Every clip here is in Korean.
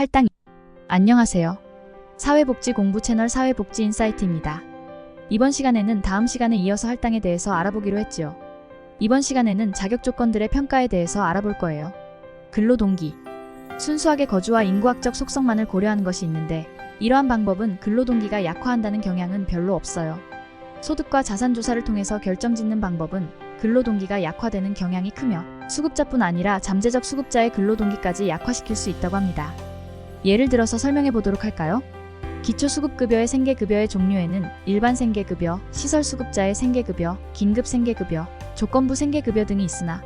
할당. 안녕하세요. 사회복지 공부 채널 사회복지 인사이트입니다. 이번 시간에는 다음 시간에 이어서 할당에 대해서 알아보기로 했지요. 이번 시간에는 자격 조건들의 평가에 대해서 알아볼 거예요. 근로동기. 순수하게 거주와 인구학적 속성만을 고려하는 것이 있는데 이러한 방법은 근로동기가 약화한다는 경향은 별로 없어요. 소득과 자산조사를 통해서 결정짓는 방법은 근로동기가 약화되는 경향이 크며 수급자뿐 아니라 잠재적 수급자의 근로동기까지 약화시킬 수 있다고 합니다. 예를 들어서 설명해 보도록 할까요? 기초수급급여의 생계급여의 종류에는 일반 생계급여, 시설수급자의 생계급여, 긴급생계급여, 조건부 생계급여 등이 있으나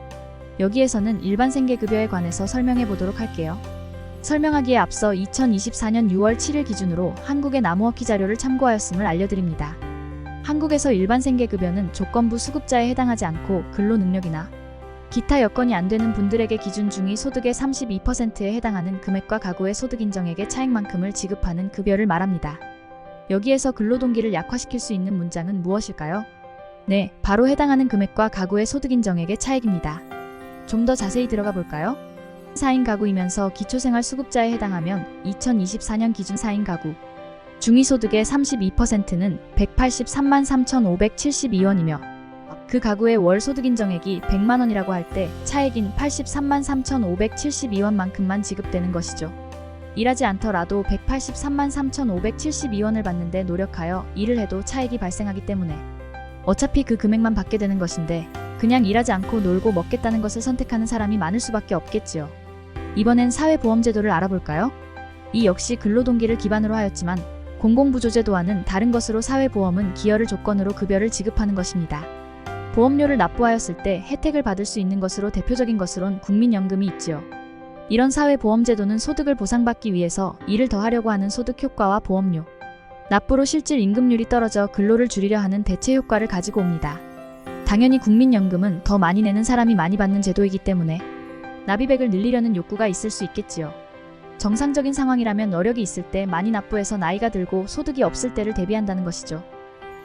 여기에서는 일반 생계급여에 관해서 설명해 보도록 할게요. 설명하기에 앞서 2024년 6월 7일 기준으로 한국의 나무워키 자료를 참고하였음을 알려드립니다. 한국에서 일반 생계급여는 조건부 수급자에 해당하지 않고 근로능력이나 기타 여건이 안 되는 분들에게 기준 중위 소득의 32%에 해당하는 금액과 가구의 소득 인정액의 차액만큼을 지급하는 급여를 말합니다. 여기에서 근로동기를 약화시킬 수 있는 문장은 무엇일까요? 네, 바로 해당하는 금액과 가구의 소득 인정액의 차액입니다. 좀 더 자세히 들어가 볼까요? 4인 가구이면서 기초생활 수급자에 해당하면 2024년 기준 4인 가구 중위소득의 32%는 183만 3,572원이며 그 가구의 월 소득 인정액이 100만원이라고 할 때 차액인 83만 3,572원만큼만 지급되는 것이죠. 일하지 않더라도 183만 3,572원을 받는데 노력하여 일을 해도 차액이 발생하기 때문에 어차피 그 금액만 받게 되는 것인데 그냥 일하지 않고 놀고 먹겠다는 것을 선택하는 사람이 많을 수밖에 없겠지요. 이번엔 사회보험제도를 알아볼까요? 이 역시 근로동기를 기반으로 하였지만 공공부조제도와는 다른 것으로 사회보험은 기여를 조건으로 급여를 지급하는 것입니다. 보험료를 납부하였을 때 혜택을 받을 수 있는 것으로 대표적인 것으론 국민연금이 있지요. 이런 사회보험제도는 소득을 보상받기 위해서 일을 더 하려고 하는 소득 효과와 보험료, 납부로 실질 임금률이 떨어져 근로를 줄이려 하는 대체 효과를 가지고 옵니다. 당연히 국민연금은 더 많이 내는 사람이 많이 받는 제도이기 때문에 납입액을 늘리려는 욕구가 있을 수 있겠지요. 정상적인 상황이라면 여력이 있을 때 많이 납부해서 나이가 들고 소득이 없을 때를 대비한다는 것이죠.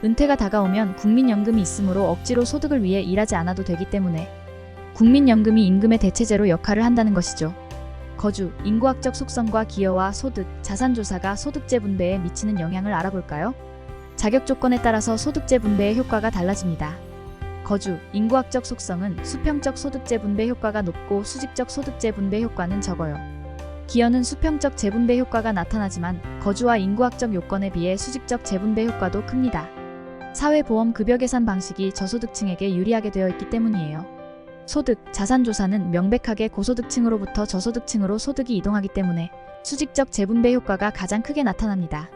은퇴가 다가오면 국민연금이 있으므로 억지로 소득을 위해 일하지 않아도 되기 때문에 국민연금이 임금의 대체제로 역할을 한다는 것이죠. 거주, 인구학적 속성과 기여와 소득, 자산조사가 소득재 분배에 미치는 영향을 알아볼까요? 자격 조건에 따라서 소득재 분배의 효과가 달라집니다. 거주, 인구학적 속성은 수평적 소득재 분배 효과가 높고 수직적 소득재 분배 효과는 적어요. 기여는 수평적 재분배 효과가 나타나지만 거주와 인구학적 요건에 비해 수직적 재분배 효과도 큽니다. 사회보험 급여 계산 방식이 저소득층에게 유리하게 되어 있기 때문이에요. 소득, 자산조사는 명백하게 고소득층으로부터 저소득층으로 소득이 이동하기 때문에 수직적 재분배 효과가 가장 크게 나타납니다.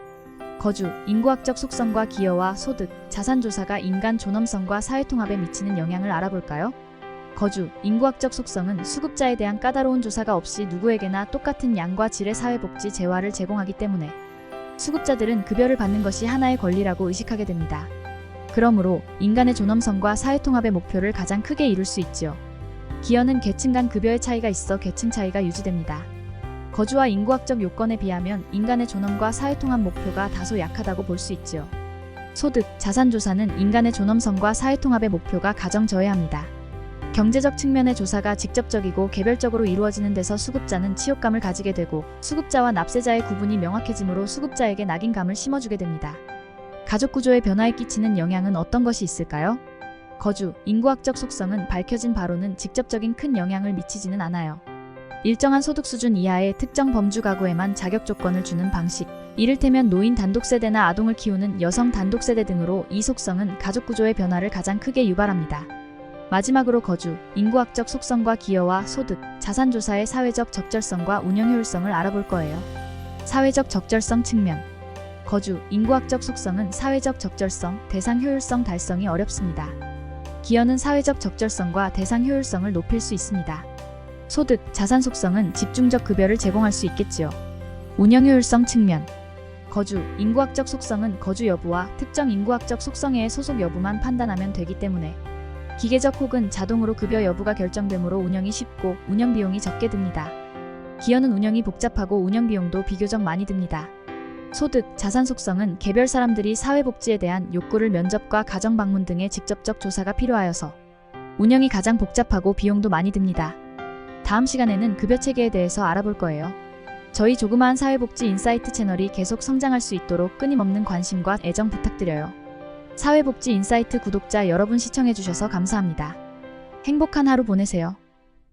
거주, 인구학적 속성과 기여와 소득, 자산조사가 인간 존엄성과 사회통합에 미치는 영향을 알아볼까요? 거주, 인구학적 속성은 수급자에 대한 까다로운 조사가 없이 누구에게나 똑같은 양과 질의 사회복지 재화를 제공하기 때문에 수급자들은 급여를 받는 것이 하나의 권리라고 의식하게 됩니다. 그러므로 인간의 존엄성과 사회통합의 목표를 가장 크게 이룰 수 있지요. 기여는 계층 간 급여의 차이가 있어 계층 차이가 유지됩니다. 거주와 인구학적 요건에 비하면 인간의 존엄과 사회통합 목표가 다소 약하다고 볼 수 있지요. 소득, 자산조사는 인간의 존엄성과 사회통합의 목표가 가정저해합니다. 경제적 측면의 조사가 직접적이고 개별적으로 이루어지는 데서 수급자는 치욕감을 가지게 되고 수급자와 납세자의 구분이 명확해지므로 수급자에게 낙인감을 심어주게 됩니다. 가족구조의 변화에 끼치는 영향은 어떤 것이 있을까요? 거주, 인구학적 속성은 밝혀진 바로는 직접적인 큰 영향을 미치지는 않아요. 일정한 소득 수준 이하의 특정 범주 가구에만 자격 조건을 주는 방식, 이를테면 노인 단독세대나 아동을 키우는 여성 단독세대 등으로 이 속성은 가족구조의 변화를 가장 크게 유발합니다. 마지막으로 거주, 인구학적 속성과 기여와 소득, 자산조사의 사회적 적절성과 운영 효율성을 알아볼 거예요. 사회적 적절성 측면. 거주, 인구학적 속성은 사회적 적절성, 대상 효율성 달성이 어렵습니다. 기여는 사회적 적절성과 대상 효율성을 높일 수 있습니다. 소득, 자산 속성은 집중적 급여를 제공할 수 있겠지요. 운영 효율성 측면. 거주, 인구학적 속성은 거주 여부와 특정 인구학적 속성의 소속 여부만 판단하면 되기 때문에 기계적 혹은 자동으로 급여 여부가 결정되므로 운영이 쉽고 운영 비용이 적게 듭니다. 기여는 운영이 복잡하고 운영 비용도 비교적 많이 듭니다. 소득, 자산 속성은 개별 사람들이 사회복지에 대한 욕구를 면접과 가정방문 등의 직접적 조사가 필요하여서 운영이 가장 복잡하고 비용도 많이 듭니다. 다음 시간에는 급여체계에 대해서 알아볼 거예요. 저희 조그마한 사회복지 인사이트 채널이 계속 성장할 수 있도록 끊임없는 관심과 애정 부탁드려요. 사회복지 인사이트 구독자 여러분 시청해주셔서 감사합니다. 행복한 하루 보내세요.